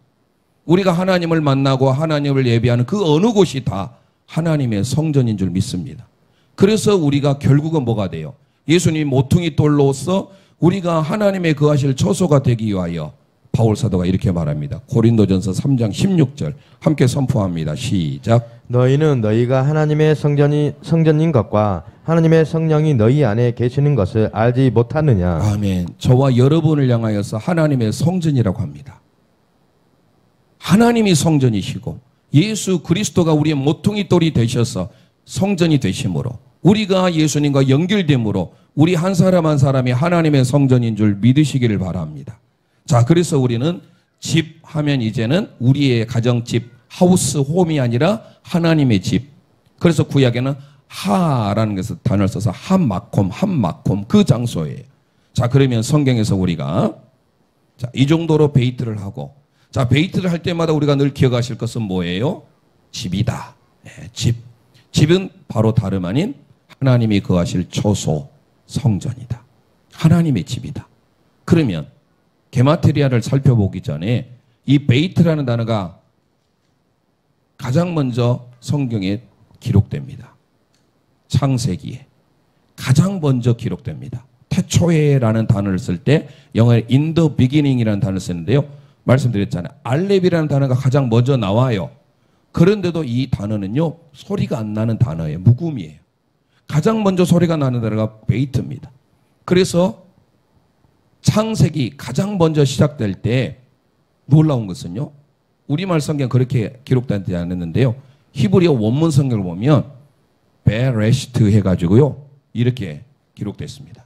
우리가 하나님을 만나고 하나님을 예배하는 그 어느 곳이 다 하나님의 성전인 줄 믿습니다. 그래서 우리가 결국은 뭐가 돼요? 예수님 모퉁이 돌로서 우리가 하나님의 거하실 초소가 되기 위하여 바울 사도가 이렇게 말합니다. 고린도전서 3장 16절 함께 선포합니다. 시작. 너희는 너희가 하나님의 성전인 것과 하나님의 성령이 너희 안에 계시는 것을 알지 못하느냐. 아멘. 저와 여러분을 향하여서 하나님의 성전이라고 합니다. 하나님이 성전이시고 예수 그리스도가 우리의 모퉁이 돌이 되셔서 성전이 되심으로 우리가 예수님과 연결됨으로 우리 한 사람 한 사람이 하나님의 성전인 줄 믿으시기를 바랍니다. 자, 그래서 우리는 집 하면 이제는 우리의 가정집, 하우스, 홈이 아니라 하나님의 집. 그래서 구약에는 하라는 것을 단어를 써서 한마콤 그 장소예요. 자, 그러면 성경에서 우리가 자, 이 정도로 베이트를 하고 자, 베이트를 할 때마다 우리가 늘 기억하실 것은 뭐예요? 집이다. 네, 집. 집은 바로 다름 아닌 하나님이 거하실 초소, 성전이다. 하나님의 집이다. 그러면 게마트리아를 살펴보기 전에 이 베이트라는 단어가 가장 먼저 성경에 기록됩니다. 창세기에 가장 먼저 기록됩니다. 태초에라는 단어를 쓸 때 영어에 in the beginning이라는 단어를 쓰는데요. 말씀드렸잖아요. 알렙이라는 단어가 가장 먼저 나와요. 그런데도 이 단어는요, 소리가 안 나는 단어예요. 묵음이에요. 가장 먼저 소리가 나는 단어가 베이트입니다. 그래서 창세기 가장 먼저 시작될 때 놀라운 것은요, 우리말 성경 그렇게 기록되지 않았는데요. 히브리어 원문 성경을 보면 베레시트 해가지고요, 이렇게 기록됐습니다.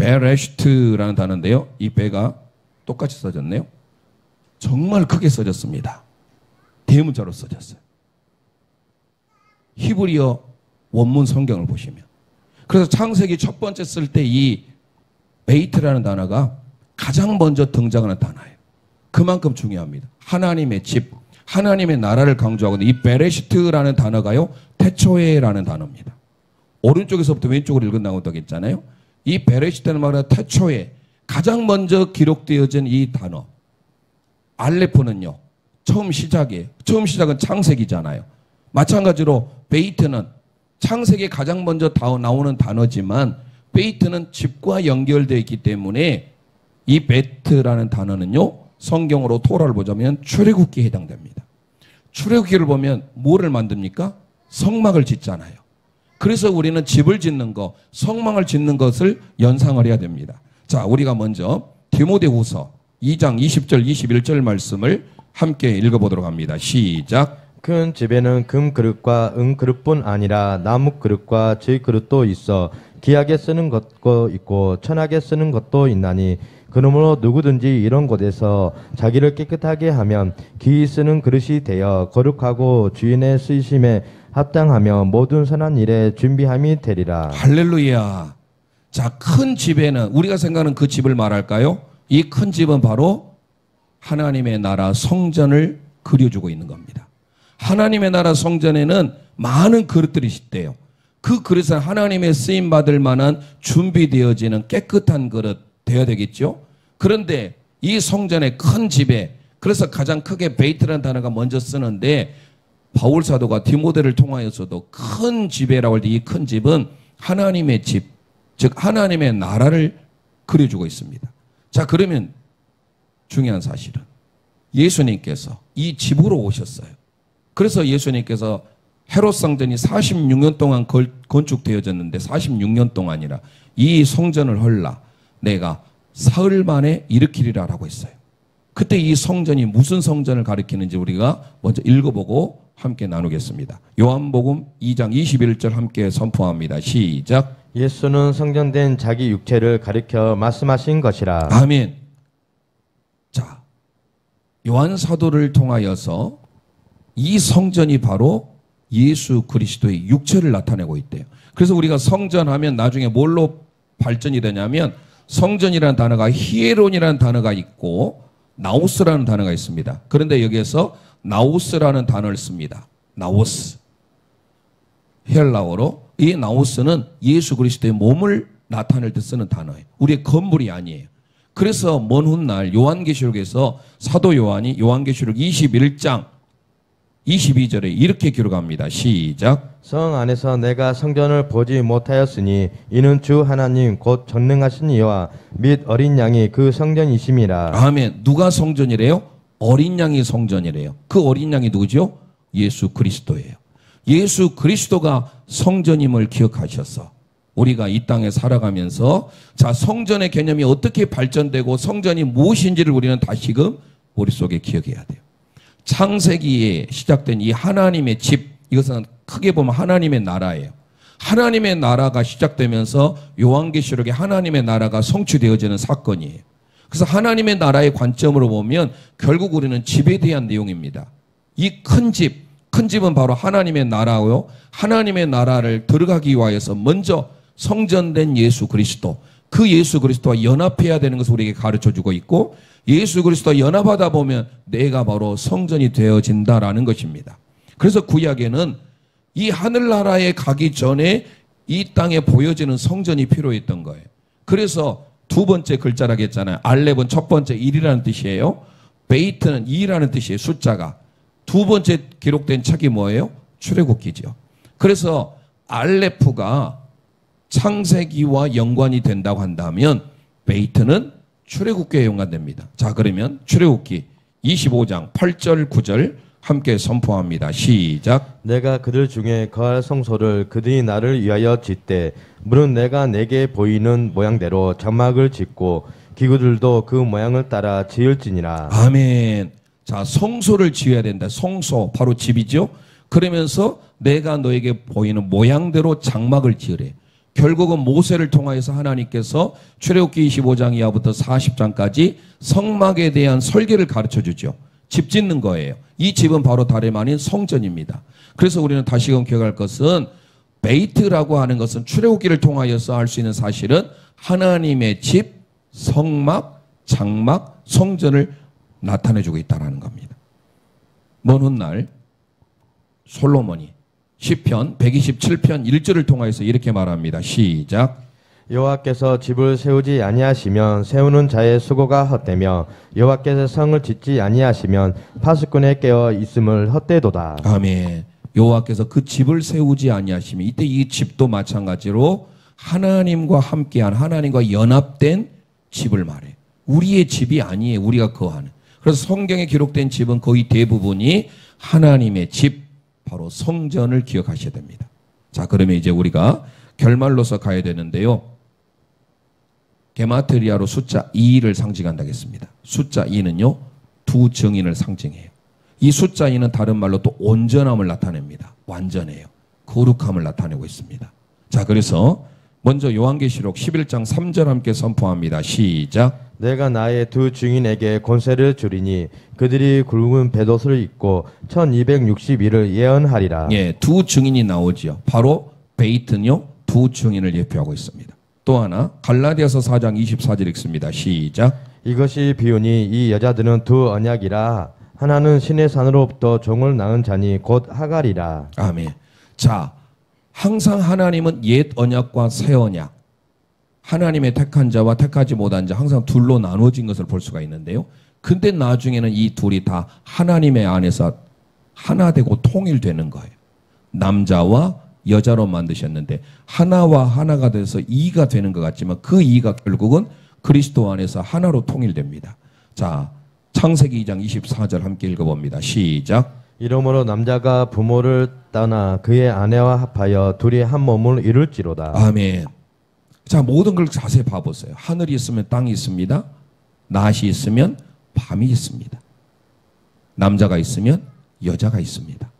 베레시트라는 단어인데요. 이 배가 똑같이 써졌네요. 정말 크게 써졌습니다. 대문자로 써졌어요. 히브리어 원문 성경을 보시면. 그래서 창세기 첫 번째 쓸 때 이 베이트라는 단어가 가장 먼저 등장하는 단어예요. 그만큼 중요합니다. 하나님의 집, 하나님의 나라를 강조하고 이 베레시트라는 단어가요. 태초에라는 단어입니다. 오른쪽에서부터 왼쪽으로 읽어나온다고 했잖아요. 이 베레시트는 말하는 태초에 가장 먼저 기록되어진 이 단어. 알레프는요. 처음 시작이에요. 처음 시작은 창세기잖아요. 마찬가지로 베이트는 창세기에 가장 먼저 나오는 단어지만 베이트는 집과 연결되어 있기 때문에 이 베트라는 단어는요. 성경으로 토라를 보자면 출애굽기에 해당됩니다. 출애굽기를 보면 뭐를 만듭니까? 성막을 짓잖아요. 그래서 우리는 집을 짓는 거, 성막을 짓는 것을 연상을 해야 됩니다. 자, 우리가 먼저 디모데후서 2장 20절 21절 말씀을 함께 읽어보도록 합니다. 시작. 큰 집에는 금 그릇과 은 그릇뿐 아니라 나무 그릇과 질 그릇도 있어 귀하게 쓰는 것도 있고 천하게 쓰는 것도 있나니 그러므로 누구든지 이런 곳에서 자기를 깨끗하게 하면 귀히 쓰는 그릇이 되어 거룩하고 주인의 쓰심에 합당하며 모든 선한 일에 준비함이 되리라. 할렐루야. 자, 큰 집에는 우리가 생각하는 그 집을 말할까요? 이 큰 집은 바로 하나님의 나라 성전을 그려주고 있는 겁니다. 하나님의 나라 성전에는 많은 그릇들이 있대요. 그 그릇은 하나님의 쓰임 받을 만한 준비되어지는 깨끗한 그릇 되어야 되겠죠. 그런데 이 성전의 큰 집에 그래서 가장 크게 베이트라는 단어가 먼저 쓰는데 바울 사도가 디모데를 통하여서도 큰 집에라고 할 때 이 큰 집은 하나님의 집, 즉 하나님의 나라를 그려주고 있습니다. 자, 그러면 중요한 사실은 예수님께서 이 집으로 오셨어요. 그래서 예수님께서 헤롯 성전이 46년 동안 건축되어졌는데 46년 동안이라 이 성전을 헐라 내가 사흘 만에 일으키리라라고 했어요. 그때 이 성전이 무슨 성전을 가리키는지 우리가 먼저 읽어보고 함께 나누겠습니다. 요한복음 2장 21절 함께 선포합니다. 시작. 예수는 성전된 자기 육체를 가리켜 말씀하신 것이라. 아멘. 자, 요한 사도를 통하여서 이 성전이 바로 예수 그리스도의 육체를 나타내고 있대요. 그래서 우리가 성전하면 나중에 뭘로 발전이 되냐면 성전이라는 단어가 히에론이라는 단어가 있고 나우스라는 단어가 있습니다. 그런데 여기에서 나우스라는 단어를 씁니다. 나우스. 헬라어로 이 나우스는 예수 그리스도의 몸을 나타낼 때 쓰는 단어예요. 우리의 건물이 아니에요. 그래서 먼 훗날 요한계시록에서 사도 요한이 요한계시록 21장 22절에 이렇게 기록합니다. 시작. 성 안에서 내가 성전을 보지 못하였으니 이는 주 하나님 곧 전능하신 이와 및 어린 양이 그 성전이심이라. 아멘. 누가 성전이래요? 어린 양이 성전이래요. 그 어린 양이 누구죠? 예수 그리스도예요. 예수 그리스도가 성전임을 기억하셔서 우리가 이 땅에 살아가면서 자, 성전의 개념이 어떻게 발전되고 성전이 무엇인지를 우리는 다시금 머릿속에 기억해야 돼요. 창세기에 시작된 이 하나님의 집, 이것은 크게 보면 하나님의 나라예요. 하나님의 나라가 시작되면서 요한계시록에 하나님의 나라가 성취되어지는 사건이에요. 그래서 하나님의 나라의 관점으로 보면 결국 우리는 집에 대한 내용입니다. 이 큰 집, 큰 집은 바로 하나님의 나라고요. 하나님의 나라를 들어가기 위하여서 먼저 성전된 예수 그리스도, 그 예수 그리스도와 연합해야 되는 것을 우리에게 가르쳐주고 있고 예수 그리스도와 연합하다 보면 내가 바로 성전이 되어진다라는 것입니다. 그래서 구약에는 이 하늘나라에 가기 전에 이 땅에 보여지는 성전이 필요했던 거예요. 그래서 두 번째 글자라고 했잖아요. 알렙은 첫 번째 1이라는 뜻이에요. 베이트는 2라는 뜻이에요. 숫자가. 두 번째 기록된 책이 뭐예요? 출애굽기죠. 그래서 알레프가 창세기와 연관이 된다고 한다면 베이트는 출애굽기에 연관됩니다. 자, 그러면 출애굽기 25장 8절 9절 함께 선포합니다. 시작. 내가 그들 중에 거할 성소를 그들이 나를 위하여 짓되 물은 내가 내게 보이는 모양대로 장막을 짓고 기구들도 그 모양을 따라 지을지니라. 아멘. 자, 성소를 지어야 된다. 성소 바로 집이죠. 그러면서 내가 너에게 보이는 모양대로 장막을 지으래. 결국은 모세를 통하여서 하나님께서 출애굽기 25장 이하부터 40장까지 성막에 대한 설계를 가르쳐 주죠. 집 짓는 거예요. 이 집은 바로 다름 아닌 성전입니다. 그래서 우리는 다시금 기억할 것은 베이트라고 하는 것은 출애굽기를 통하여서 할 수 있는 사실은 하나님의 집, 성막, 장막, 성전을 나타내주고 있다는 겁니다. 먼 훗날 솔로몬이 시편 127편 1절을 통하여서 이렇게 말합니다. 시작. 여호와께서 집을 세우지 아니하시면 세우는 자의 수고가 헛되며 여호와께서 성을 짓지 아니하시면 파수꾼의 깨어 있음을 헛되도다. 아멘. 여호와께서 그 집을 세우지 아니하시면 이때 이 집도 마찬가지로 하나님과 함께한 하나님과 연합된 집을 말해요. 우리의 집이 아니에요. 우리가 거하는. 그래서 성경에 기록된 집은 거의 대부분이 하나님의 집, 바로 성전을 기억하셔야 됩니다. 자, 그러면 이제 우리가 결말로서 가야 되는데요. 게마트리아로 숫자 2를 상징한다겠습니다. 숫자 2는요, 두 증인을 상징해요. 이 숫자 2는 다른 말로 또 온전함을 나타냅니다. 완전해요. 거룩함을 나타내고 있습니다. 자, 그래서 먼저 요한계시록 11장 3절 함께 선포합니다. 시작. 내가 나의 두 증인에게 권세를 주리니 그들이 굵은 배옷을 입고 1260일을 예언하리라. 예, 두 증인이 나오지요. 바로 베이트는요, 두 증인을 예표하고 있습니다. 또 하나 갈라디아서 4장 24절 읽습니다. 시작. 이것이 비유니 이 여자들은 두 언약이라 하나는 신의 산으로부터 종을 낳은 자니 곧 하갈이라. 아멘. 자, 항상 하나님은 옛 언약과 새 언약, 하나님의 택한 자와 택하지 못한 자 항상 둘로 나눠진 것을 볼 수가 있는데요. 근데 나중에는 이 둘이 다 하나님의 안에서 하나 되고 통일되는 거예요. 남자와 여자로 만드셨는데 하나와 하나가 돼서 이가 되는 것 같지만 그 이가 결국은 그리스도 안에서 하나로 통일됩니다. 자, 창세기 2장 24절 함께 읽어봅니다. 시작. 이러므로 남자가 부모를 떠나 그의 아내와 합하여 둘이 한 몸을 이룰지로다. 아멘. 자, 모든 걸 자세히 봐보세요. 하늘이 있으면 땅이 있습니다. 낮이 있으면 밤이 있습니다. 남자가 있으면 여자가 있습니다.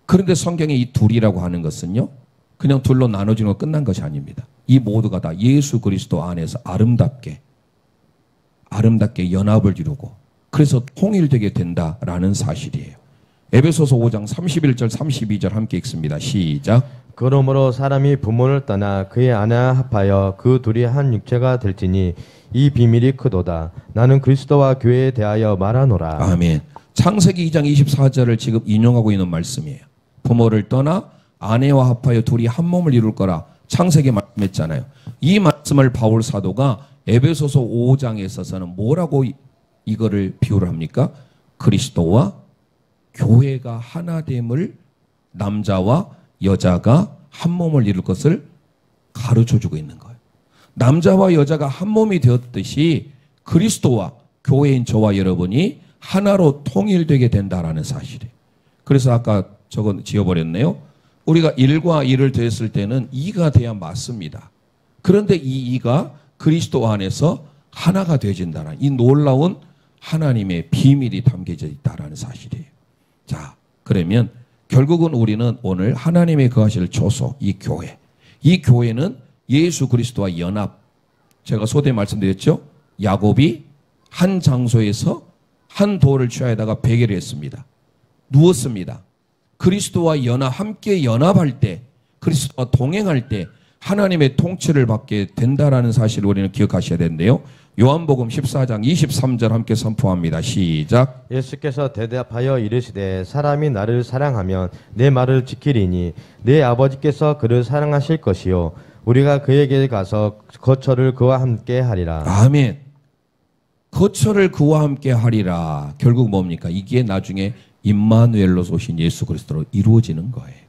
그런데 성경에 이 둘이라고 하는 것은요, 그냥 둘로 나눠지는 거 끝난 것이 아닙니다. 이 모두가 다 예수 그리스도 안에서 아름답게 연합을 이루고 그래서 통일되게 된다라는 사실이에요. 에베소서 5장 31절 32절 함께 읽습니다. 시작. 그러므로 사람이 부모를 떠나 그의 아내와 합하여 그 둘이 한 육체가 될지니 이 비밀이 크도다. 나는 그리스도와 교회에 대하여 말하노라. 아멘. 창세기 2장 24절을 지금 인용하고 있는 말씀이에요. 부모를 떠나 아내와 합하여 둘이 한 몸을 이룰 거라 창세기에 말씀했잖아요. 이 말씀을 바울 사도가 에베소서 5장에 있어서는 뭐라고 이거를 비유를 합니까? 그리스도와 교회가 하나됨을 남자와 여자가 한 몸을 이룰 것을 가르쳐주고 있는 거예요. 남자와 여자가 한 몸이 되었듯이 그리스도와 교회인 저와 여러분이 하나로 통일되게 된다라는 사실이에요. 그래서 아까 저건 지워버렸네요. 우리가 1과 1을 더했을 때는 2가 돼야 맞습니다. 그런데 이 2가 그리스도 안에서 하나가 되어진다는 이 놀라운 하나님의 비밀이 담겨져 있다라는 사실이에요. 자, 그러면 결국은 우리는 오늘 하나님의 거하실 초소, 이 교회는 예수 그리스도와 연합. 제가 소대 말씀드렸죠? 야곱이 한 장소에서 한 돌을 취하여다가 베개를 했습니다. 누웠습니다. 그리스도와 함께 연합할 때, 그리스도와 동행할 때 하나님의 통치를 받게 된다라는 사실을 우리는 기억하셔야 되는데요. 요한복음 14장 23절 함께 선포합니다. 시작. 예수께서 대답하여 이르시되 사람이 나를 사랑하면 내 말을 지키리니 내 아버지께서 그를 사랑하실 것이요 우리가 그에게 가서 거처를 그와 함께 하리라. 아멘. 거처를 그와 함께 하리라. 결국 뭡니까? 이게 나중에 임마누엘로 오신 예수 그리스도로 이루어지는 거예요.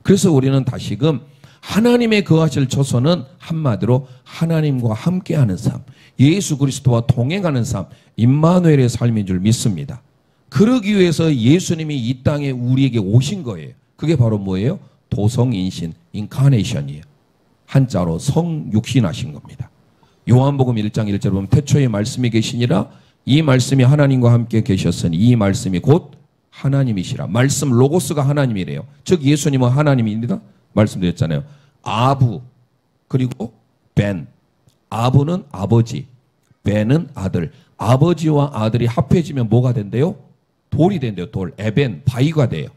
그래서 우리는 다시금 하나님의 거하실 초소는 한마디로 하나님과 함께하는 삶, 예수 그리스도와 동행하는 삶, 임마누엘의 삶인 줄 믿습니다. 그러기 위해서 예수님이 이 땅에 우리에게 오신 거예요. 그게 바로 뭐예요? 도성인신, 인카네이션이에요. 한자로 성육신하신 겁니다. 요한복음 1장 1절 보면 태초에 말씀이 계시니라 이 말씀이 하나님과 함께 계셨으니 이 말씀이 곧 하나님이시라. 말씀 로고스가 하나님이래요. 즉 예수님은 하나님입니다. 말씀드렸잖아요. 아부, 그리고 벤. 아브는 아버지, 벤은 아들. 아버지와 아들이 합해지면 뭐가 된대요? 돌이 된대요. 돌. 에벤, 바위가 돼요.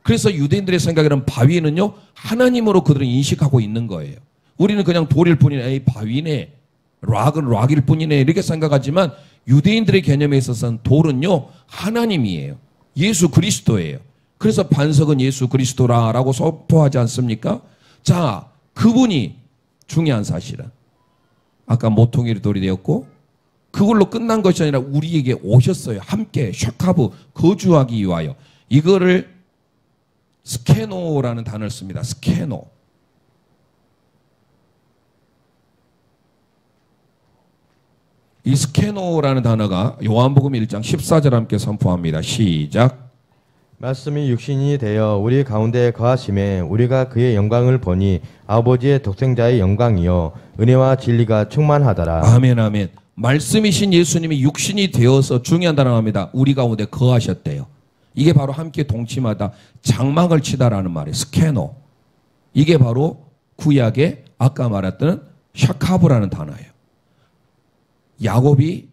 그래서 유대인들의 생각에는 바위는요, 하나님으로 그들은 인식하고 있는 거예요. 우리는 그냥 돌일 뿐이네, 에이, 바위네, 락은 락일 뿐이네, 이렇게 생각하지만 유대인들의 개념에 있어서는 돌은요, 하나님이에요. 예수 그리스도예요. 그래서 반석은 예수 그리스도라고 선포하지 않습니까? 자, 그분이 중요한 사실은 아까 모퉁이 돌이 되었고 그걸로 끝난 것이 아니라 우리에게 오셨어요. 함께 샤카브 거주하기 위하여. 이거를 스케노라는 단어를 씁니다. 스케노. 이 스케노라는 단어가 요한복음 1장 14절 함께 선포합니다. 시작. 말씀이 육신이 되어 우리 가운데 거하심에 우리가 그의 영광을 보니 아버지의 독생자의 영광이요 은혜와 진리가 충만하더라. 아멘 아멘. 말씀이신 예수님이 육신이 되어서 중요한 단어가 합니다. 우리 가운데 거하셨대요. 이게 바로 함께 동침하다, 장막을 치다라는 말이에요. 스케노. 이게 바로 구약의 아까 말했던 샤카브라는 단어예요. 야곱이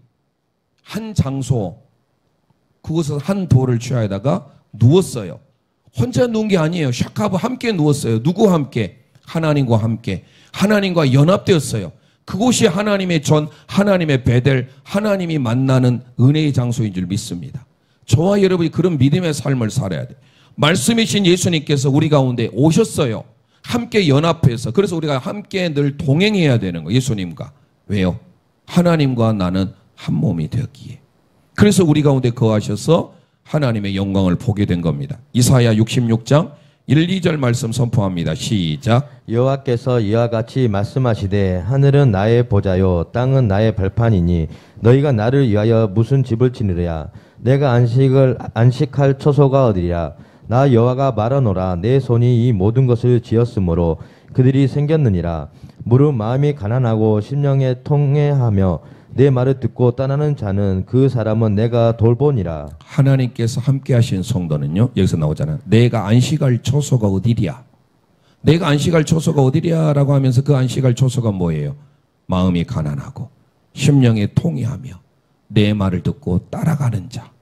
한 장소, 그곳에서 한 돌을 취하다가 누웠어요. 혼자 누운 게 아니에요. 샤카브 함께 누웠어요. 누구와 함께? 하나님과 함께. 하나님과 연합되었어요. 그곳이 하나님의 전, 하나님의 베델, 하나님이 만나는 은혜의 장소인 줄 믿습니다. 저와 여러분이 그런 믿음의 삶을 살아야 돼요. 말씀이신 예수님께서 우리 가운데 오셨어요. 함께 연합해서. 그래서 우리가 함께 늘 동행해야 되는 거예요. 예수님과. 왜요? 하나님과 나는 한 몸이 되었기에. 그래서 우리 가운데 거하셔서 하나님의 영광을 보게 된 겁니다. 이사야 66장 1, 2절 말씀 선포합니다. 시작. 여호와께서 이와 같이 말씀하시되 하늘은 나의 보좌요 땅은 나의 발판이니 너희가 나를 위하여 무슨 집을 지으랴. 내가 안식할 처소가 어디랴. 나 여호와가 말하노라. 내 손이 이 모든 것을 지었으므로 그들이 생겼느니라. 무릇 마음이 가난하고 심령에 통해하며 내 말을 듣고 떠나는 자는 그 사람은 내가 돌보니라. 하나님께서 함께 하신 성도는요, 여기서 나오잖아요. 내가 안식할 처소가 어디랴. 내가 안식할 처소가 어디랴 라고 하면서 그 안식할 처소가 뭐예요? 마음이 가난하고 심령에 통해하며 내 말을 듣고 따라가는 자.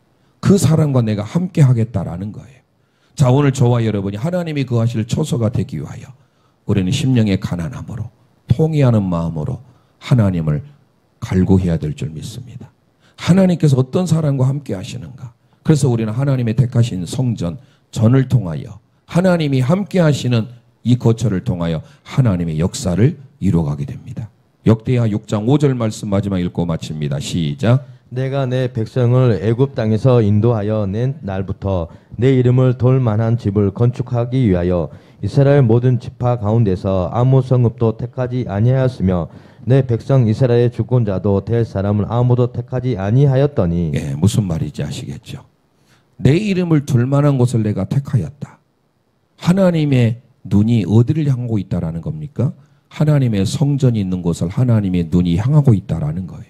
그 사람과 내가 함께 하겠다라는 거예요. 자, 오늘 저와 여러분이 하나님이 거하실 처소가 되기 위하여 우리는 심령의 가난함으로 통해하는 마음으로 하나님을 갈구해야 될 줄 믿습니다. 하나님께서 어떤 사람과 함께 하시는가? 그래서 우리는 하나님의 택하신 성전, 전을 통하여 하나님이 함께 하시는 이 거처를 통하여 하나님의 역사를 이루어가게 됩니다. 역대하 6장 5절 말씀 마지막 읽고 마칩니다. 시작. 내가 내 백성을 애굽 땅에서 인도하여 낸 날부터 내 이름을 돌 만한 집을 건축하기 위하여 이스라엘 모든 지파 가운데서 아무 성읍도 택하지 아니하였으며 내 백성 이스라엘의 주권자도 될 사람을 아무도 택하지 아니하였더니. 예, 무슨 말인지 아시겠죠? 내 이름을 둘 만한 곳을 내가 택하였다. 하나님의 눈이 어디를 향하고 있다라는 겁니까? 하나님의 성전이 있는 곳을 하나님의 눈이 향하고 있다라는 거예요.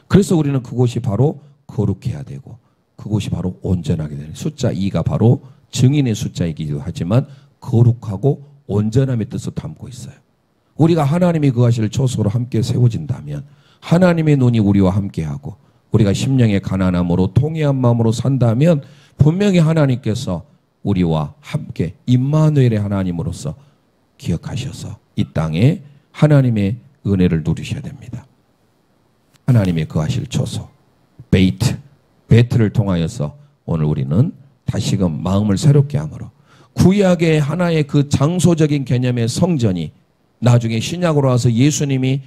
그래서 우리는 그곳이 바로 거룩해야 되고 그곳이 바로 온전하게 되는 숫자 2가 바로 증인의 숫자이기도 하지만 거룩하고 온전함의 뜻을 담고 있어요. 우리가 하나님이 거하실 처소로 함께 세워진다면 하나님의 눈이 우리와 함께하고 우리가 심령의 가난함으로 통회한 마음으로 산다면 분명히 하나님께서 우리와 함께 임마누엘의 하나님으로서 기억하셔서 이 땅에 하나님의 은혜를 누리셔야 됩니다. 하나님의 거하실 처소 베이트를 통하여서 오늘 우리는 다시금 마음을 새롭게 함으로 구약의 하나의 그 장소적인 개념의 성전이 나중에 신약으로 와서 예수님이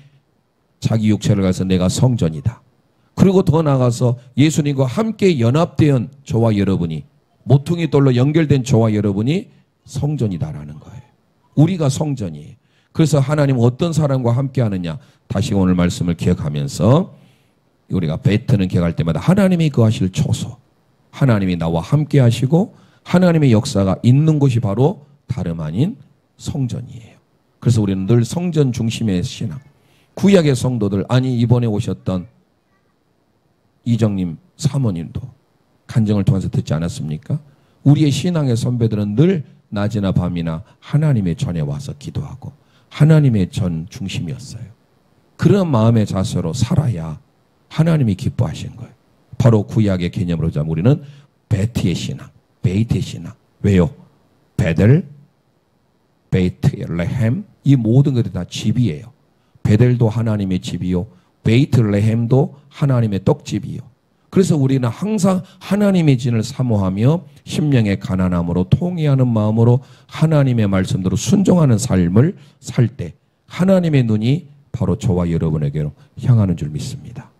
자기 육체를 가서 내가 성전이다. 그리고 더 나아가서 예수님과 함께 연합된 저와 여러분이 모퉁이 돌로 연결된 저와 여러분이 성전이다라는 거예요. 우리가 성전이에요. 그래서 하나님은 어떤 사람과 함께 하느냐. 다시 오늘 말씀을 기억하면서 우리가 베트는 기억할 때마다 하나님이 거하실 처소. 하나님이 나와 함께 하시고 하나님의 역사가 있는 곳이 바로 다름 아닌 성전이에요. 그래서 우리는 늘 성전 중심의 신앙. 구약의 성도들, 아니 이번에 오셨던 이정님 사모님도 간증을 통해서 듣지 않았습니까? 우리의 신앙의 선배들은 늘 낮이나 밤이나 하나님의 전에 와서 기도하고 하나님의 전 중심이었어요. 그런 마음의 자세로 살아야 하나님이 기뻐하신 거예요. 바로 구약의 개념으로 자면 우리는 베트의 신앙, 베이트의 신앙. 왜요? 베델, 베이트, 레헴 이 모든 것들이 다 집이에요. 베델도 하나님의 집이요. 베이트 레헴도 하나님의 떡집이요. 그래서 우리는 항상 하나님의 진을 사모하며 심령의 가난함으로 통회하는 마음으로 하나님의 말씀대로 순종하는 삶을 살 때 하나님의 눈이 바로 저와 여러분에게로 향하는 줄 믿습니다.